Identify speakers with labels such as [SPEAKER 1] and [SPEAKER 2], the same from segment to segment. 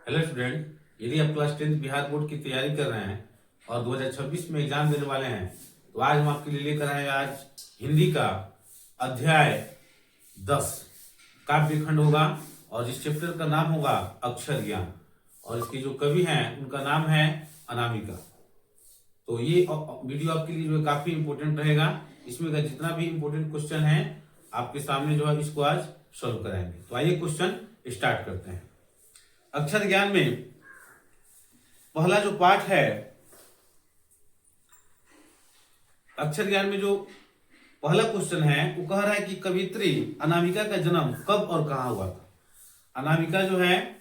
[SPEAKER 1] Hello student, यदि आप class 10 Bihar board की तैयारी कर रहे हैं और 2026 में एग्जाम देने वाले हैं तो आज हम आपके लिए लेकर आए हैं आज हिंदी का अध्याय 10 काव्य खंड होगा और इस चैप्टर का नाम होगा अक्षर ज्ञान और इसके जो कवि हैं उनका नाम है अनामिका। तो ये वीडियो आपके लिए जो है काफी इंपोर्टेंट रहेगा। इसमें का जितना भी इंपोर्टेंट क्वेश्चन है आपके सामने जो है इसको आज सॉल्व कराएंगे। तो आइए क्वेश्चन स्टार्ट करते हैं। अक्षर ज्ञान में पहला जो पाठ है, अक्षर ज्ञान में जो पहला क्वेश्चन है वो कह रहा है कि कवियत्री अनामिका का जन्म कब और कहां हुआ था। अनामिका जो है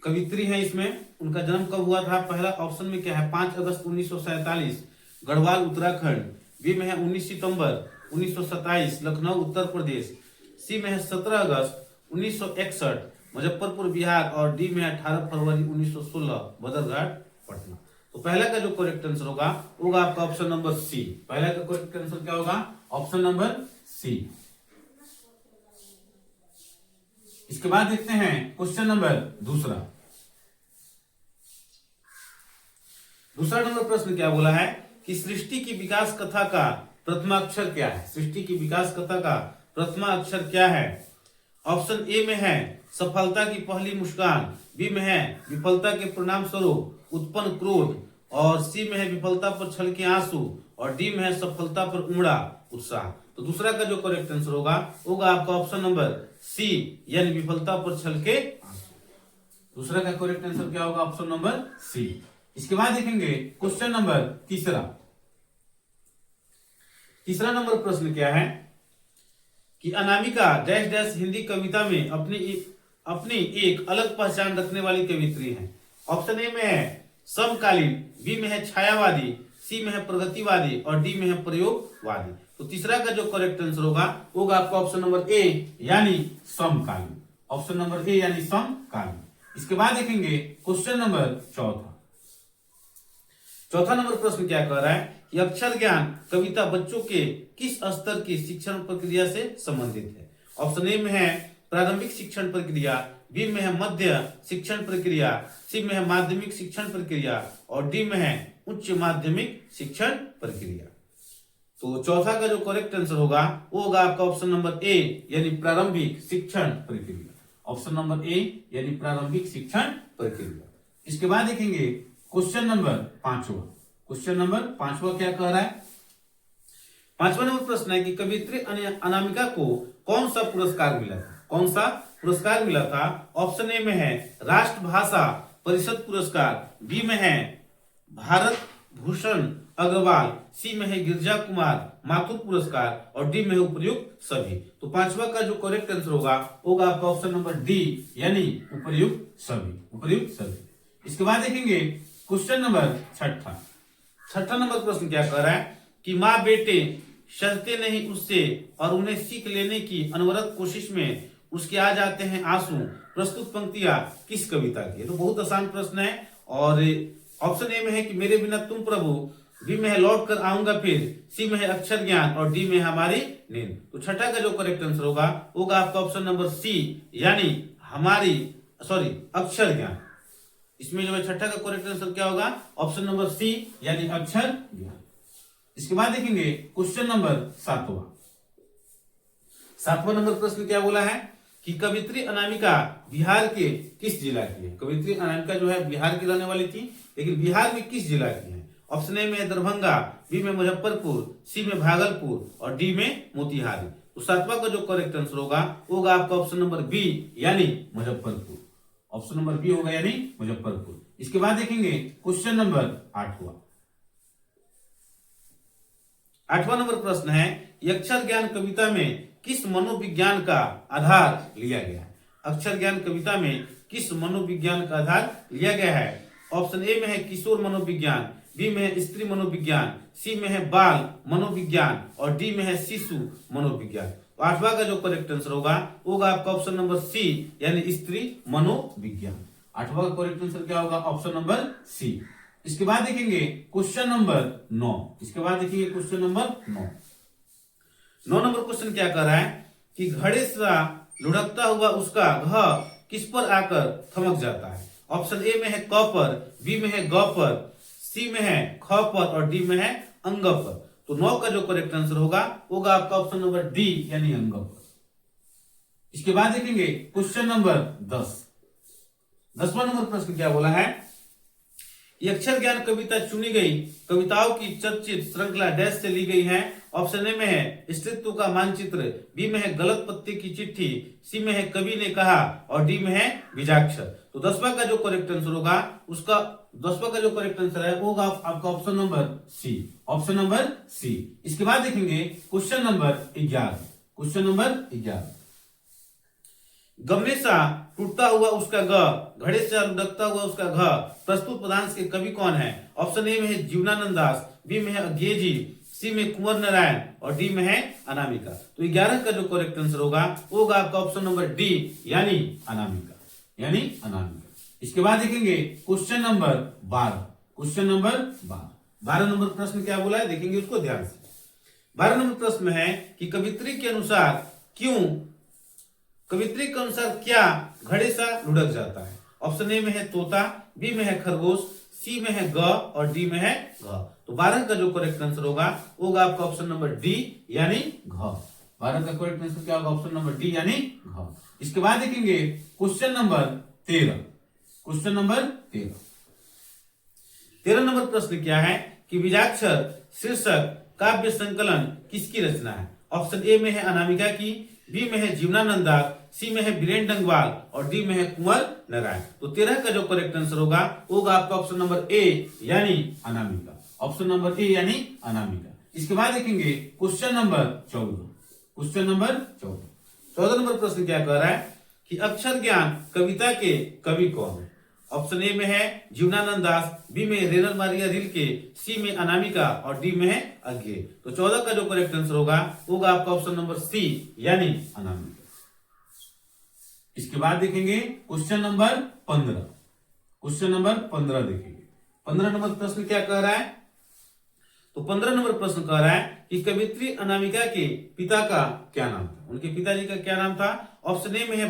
[SPEAKER 1] कवियत्री है, इसमें उनका जन्म कब हुआ था। पहला ऑप्शन में क्या है, 5 अगस्त 1947 गढ़वाल उत्तराखंड। बी में है 19 सितंबर 1927 लखनऊ उत्तर प्रदेश। सी में है 17 अगस्त 1961 मुजफ्फरपुर बिहार और डी में 18 फरवरी 1916 बदरघाट पटना। तो पहला का जो करेक्ट आंसर होगा आपका ऑप्शन नंबर सी। पहला का करेक्ट आंसर क्या होगा, ऑप्शन नंबर सी। इसके बाद देखते हैं क्वेश्चन नंबर दूसरा नंबर प्रश्न क्या बोला है कि सृष्टि की विकास कथा का प्रथमा अक्षर क्या है। सृष्टि की विकास कथा का प्रथमा अक्षर क्या है। ऑप्शन ए में है सफलता की पहली मुस्कान, बी में है विफलता के परिणाम स्वरूप उत्पन्न क्रोध और सी में है विफलता पर छलके आंसू और डी में है सफलता पर उमड़ा उत्साह। तो दूसरा का जो करेक्ट आंसर होगा आपका ऑप्शन नंबर सी यानी विफलता पर छलके आंसू। दूसरा का करेक्ट आंसर क्या होगा, ऑप्शन नंबर सी। इसके बाद देखेंगे क्वेश्चन नंबर तीसरा नंबर प्रश्न क्या है कि अनामिका डैश डैश हिंदी कविता में अपनी एक अलग पहचान रखने वाली कवित्री है। ऑप्शन ए में है समकालीन, बी में है छायावादी, सी में है प्रगतिवादी और डी में है प्रयोगवादी। तो तीसरा का जो करेक्ट आंसर होगा आपका ऑप्शन नंबर ए यानी समकालीन। ऑप्शन नंबर ए यानी समकालीन। इसके बाद देखेंगे क्वेश्चन नंबर चौथा नंबर प्रश्न क्या कह रहा है कि अक्षर ज्ञान कविता बच्चों के किस स्तर की शिक्षण प्रक्रिया से संबंधित है। ऑप्शन ए में है प्रारंभिक शिक्षण प्रक्रिया, बी में है मध्य शिक्षण प्रक्रिया, सी में है माध्यमिक शिक्षण प्रक्रिया और डी में है उच्च माध्यमिक शिक्षण प्रक्रिया। तो चौथा का जो करेक्ट आंसर होगा आपका ऑप्शन नंबर ए यानी प्रारंभिक शिक्षण प्रक्रिया। ऑप्शन नंबर ए यानी प्रारंभिक शिक्षण प्रक्रिया। इसके बाद देखेंगे क्वेश्चन नंबर पांचवा क्या कह रहा है। पांचवा नंबर प्रश्न है कि कवियत्री अनामिका को कौन सा पुरस्कार मिला था। ऑप्शन ए में है राष्ट्रभाषा परिषद पुरस्कार, बी में है भारत भूषण अग्रवाल, सी में है गिरिजा कुमार माथुर पुरस्कार और डी में है उपयुक्त सभी। तो पांचवा का जो करेक्ट आंसर होगा आपका ऑप्शन नंबर डी यानी उपयुक्त सभी। इसके बाद देखेंगे क्वेश्चन नंबर छठा नंबर प्रश्न क्या कह रहा है कि माँ बेटे सजते नहीं उससे और उन्हें सीख लेने की अनवरत कोशिश में उसके आ जाते हैं आंसू। प्रस्तुत पंक्तियां किस कविता की है। तो बहुत आसान प्रश्न है और ऑप्शन ए में है कि मेरे बिना तुम प्रभु, बी में है लौट कर आऊंगा फिर, सी में है अक्षर ज्ञान और डी में है हमारी नींद। तो छठा का जो करेक्ट आंसर होगा आपका ऑप्शन नंबर सी यानी अक्षर ज्ञान। इसमें जो है छठा का करेक्ट आंसर क्या होगा, ऑप्शन नंबर सी यानी अक्षर ज्ञान। इसके बाद देखेंगे क्वेश्चन नंबर सातवां नंबर प्रश्न क्या बोला है कि कवियत्री अनामिका बिहार के किस जिला की है। कवियत्री अनामिका जो है बिहार की रहने वाली थी, लेकिन बिहार में किस जिला की है। ऑप्शन ए में दरभंगा, बी में मुजफ्फरपुर, सी में भागलपुर और डी में मोतिहारी। तो सातवां का जो करेक्ट आंसर होगा आपका ऑप्शन नंबर बी यानी मुजफ्फरपुर। ऑप्शन नंबर बी होगा यानी मुजफ्फरपुर। इसके बाद देखेंगे क्वेश्चन नंबर आठवां नंबर प्रश्न है अक्षर ज्ञान कविता में किस मनोविज्ञान का आधार लिया गया है। अक्षर ज्ञान कविता में किस मनोविज्ञान का आधार लिया गया है। ऑप्शन ए में है किशोर मनोविज्ञान, बी में है स्त्री मनोविज्ञान, सी में है बाल मनोविज्ञान और डी में है शिशु मनोविज्ञान। तो आठवां का जो करेक्ट आंसर होगा आपका ऑप्शन नंबर सी यानी स्त्री मनोविज्ञान। आठवां का करेक्ट आंसर क्या होगा, ऑप्शन नंबर सी। इसके बाद देखेंगे क्वेश्चन नंबर 9 नंबर क्वेश्चन क्या कर रहा है कि घड़े सा लुढ़कता हुआ उसका घ किस पर आकर थमक जाता है। ऑप्शन ए में है क पर, बी में है ग पर, सी में है ख पर और डी में है अंग पर। तो 9 का जो करेक्ट आंसर होगा आपका ऑप्शन नंबर डी यानी अंग पर। इसके बाद देखेंगे क्वेश्चन नंबर 10। 10वां नंबर प्रश्न क्या बोला है, ये अक्षर ज्ञान कविता चुनी गई कविताओं की चर्चित श्रृंखला डैश से ली गई है। ऑप्शन ए में है स्त्रीत्व का मानचित्र, बी में है गलत पत्ते की चिट्ठी, सी में है कवि ने कहा और डी में है बीजाक्षर। तो 10वां का जो करेक्ट आंसर होगा उसका 10वां का जो करेक्ट आंसर है होगा आपका option number C, option number C. इसके बाद देखेंगे क्वेश्चन नंबर 11। क्वेश्चन नंबर 11, गमले सा टूटता हुआ उसका ग, घड़े से लुढ़कता हुआ उसका घ, प्रस्तुत पदांश के कवि कौन है। ऑप्शन ए में है जीवनानंद दास, बी में है अज्ञे जी, सी में कुंवर नारायण और डी में है अनामिका। तो 11 का जो करेक्ट आंसर होगा आपका ऑप्शन नंबर डी यानी अनामिका, यानी अनामिका। इसके बाद देखेंगे question number 12। Question number 12 number प्रश्न क्या बोला है देखेंगे उसको ध्यान से। 12 नंबर प्रश्न में है कि कवित्री के अनुसार क्या घड़े सा लुढ़क जाता है। ऑप्शन ए में है तोता, बी में है खरगोश, सी में है ग और डी में है घ। तो 12 का जो करेक्ट आंसर होगा आपका ऑप्शन नंबर डी यानी घ। 12 का करेक्ट आंसर क्या होगा ऑप्शन नंबर डी यानी घ। इसके बाद देखेंगे question number 13। Question number 13 number प्रश्न क्या है कि बीजाक्षर शीर्षक काव्य संकलन किसकी रचना है। ऑप्शन ए में है अनामिका की, बी में है जीवनानंद दास, सी में है बीरेन्द्र डंगवाल और डी में है कुंवर नारायण। तो 13 का जो करेक्ट आंसर होगा आपका ऑप्शन नंबर ए यानी अनामिका, ऑप्शन नंबर ए यानी अनामिका। इसके बाद देखेंगे question number 14। Question number 14 number प्रश्न क्या कह रहा है कि अक्षर ज्ञान कविता के कवि कौन है। ऑप्शन ए में है जीवनानंद दास, बी में रेनल मारिया रिल्के, सी में अनामिका और डी में है अज्ञे। तो 14 का जो करेक्ट आंसर होगा आपका ऑप्शन नंबर सी यानी अनामिका। इसके बाद देखेंगे क्वेश्चन नंबर 15। क्वेश्चन नंबर 15 देखेंगे। 15 नंबर प्रश्न क्या कह रहा है, तो 15 नंबर प्रश्न कह रहा है कि कवित्री अनामिका के पिता का क्या नाम था। उनके पिताजी का क्या नाम था। ऑप्शन ए में है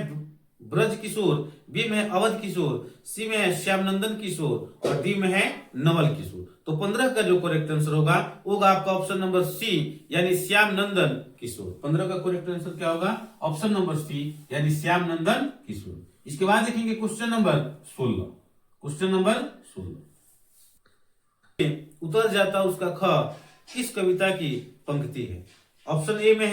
[SPEAKER 1] ब्रज किशोर, बी में है अवध किशोर, सी में है श्यामनंदन किशोर और डी में है नवल किशोर। तो 15 का जो करेक्ट आंसर होगा आपका ऑप्शन नंबर सी यानी श्यामनंदन किशोर। 15 का करेक्ट आंसर क्या होगा ऑप्शन नंबर सी यानी श्यामनंदन किशोर। इसके बाद देखेंगे क्वेश्चन नंबर 16। क्वेश्चन नंबर 16, उतर जाता उसका ख किस कविता की पंक्ति है। ऑप्शन ए में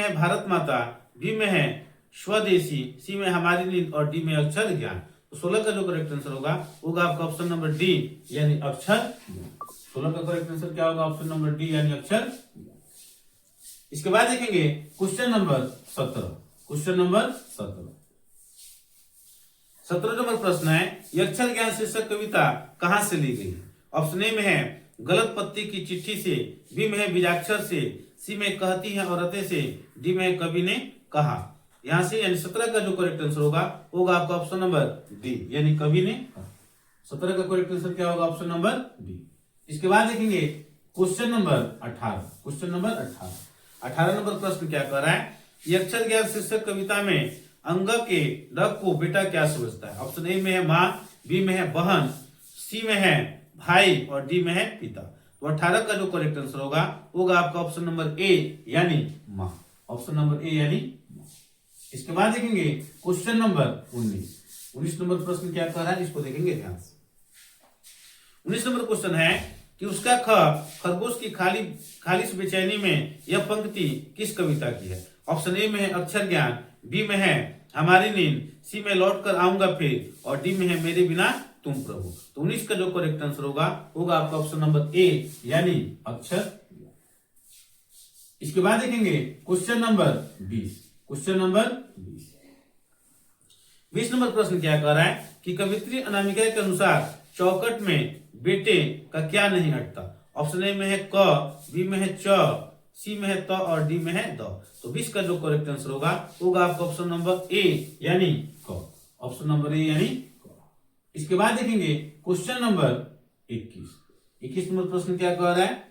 [SPEAKER 1] है भारत माता, बी में है स्वदेशी, सी में हमारी नींद और डी में अक्षर ज्ञान। तो 16 का जो करेक्ट आंसर होगा आपका ऑप्शन नंबर डी यानी अक्षर ज्ञान। 16 का करेक्ट आंसर क्या होगा ऑप्शन नंबर डी यानी अक्षर ज्ञान। इसके बाद देखेंगे question number 17। Question number 17 number प्रश्न है ये अक्षर ज्ञान शीर्षक कविता कहां से ली गई है। ऑप्शन ए में है गलत पत्ती की चिट्ठी से, बी में है बीजाक्षर से, सी में कहती है औरतें से, डी में कवि ने कहा। यहां से यानी 17 का जो करेक्ट आंसर होगा आपका ऑप्शन नंबर डी यानी कवि ने कहा। 17 का करेक्ट आंसर क्या होगा ऑप्शन नंबर डी। इसके बाद देखेंगे question number 18। Question number 18 number प्रश्न क्या कर रहा है ये अक्षर ज्ञान शीर्षक कविता में अंग के ड को बेटा क्या समझता है। ऑप्शन ए में है माँ, बी में है बहन, सी में है भाई और डी में है पिता। तो 18 का जो करेक्ट आंसर होगा आपका ऑप्शन नंबर ए यानी माँ, ऑप्शन नंबर ए यानी माँ। इसके बाद देखेंगे क्वेश्चन नंबर 19 नंबर प्रश्न क्या कह रहा है इसको देखेंगे ध्यान से। 19 नंबर क्वेश्चन है कि उसका खरगोश की खालिश बेचैनी में यह पंक्ति किस कविता की है। ऑप्शन ए में है अक्षर ज्ञान, बी में है हमारी नींद, सी में लौट कर आऊंगा फिर और डी में है मेरे बिना तुम प्रभु। तो 19 का जो करेक्ट आंसर होगा आपका ऑप्शन नंबर ए यानी अक्षर। इसके बाद देखेंगे question number 20। Question number 20 number प्रश्न क्या कह रहा है कि कवित्री अनामिका के अनुसार चौखट में बेटे का क्या नहीं हटता। ऑप्शन ए में है क, बी में है च, सी में है त और डी में है द। तो 20 का जो करेक्ट आंसर होगा आपका ऑप्शन नंबर ए यानी क, ऑप्शन नंबर ए यानी क। इसके बाद देखेंगे क्वेश्चन नंबर 21 नंबर प्रश्न क्या कह रहा है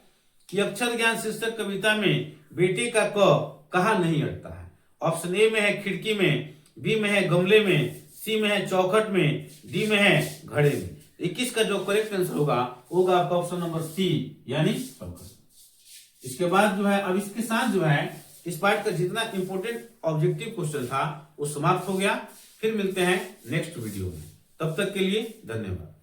[SPEAKER 1] कि अक्षर ज्ञान शीर्षक कविता में बेटे का क कहाँ नहीं हटता है। ऑप्शन ए में है खिड़की में, बी में है गमले में, सी सी में है चौखट में, डी में है घड़े में। 21 का जो करेक्ट आंसर होगा आपका ऑप्शन नंबर सी यानी चौखट। इसके बाद जो है अब इसके साथ जो है इस पार्ट का जितना इंपॉर्टेंट ऑब्जेक्टिव क्वेश्चन था वो समाप्त हो गया। फिर मिलते हैं नेक्स्ट वीडियो में, तब तक के लिए धन्यवाद।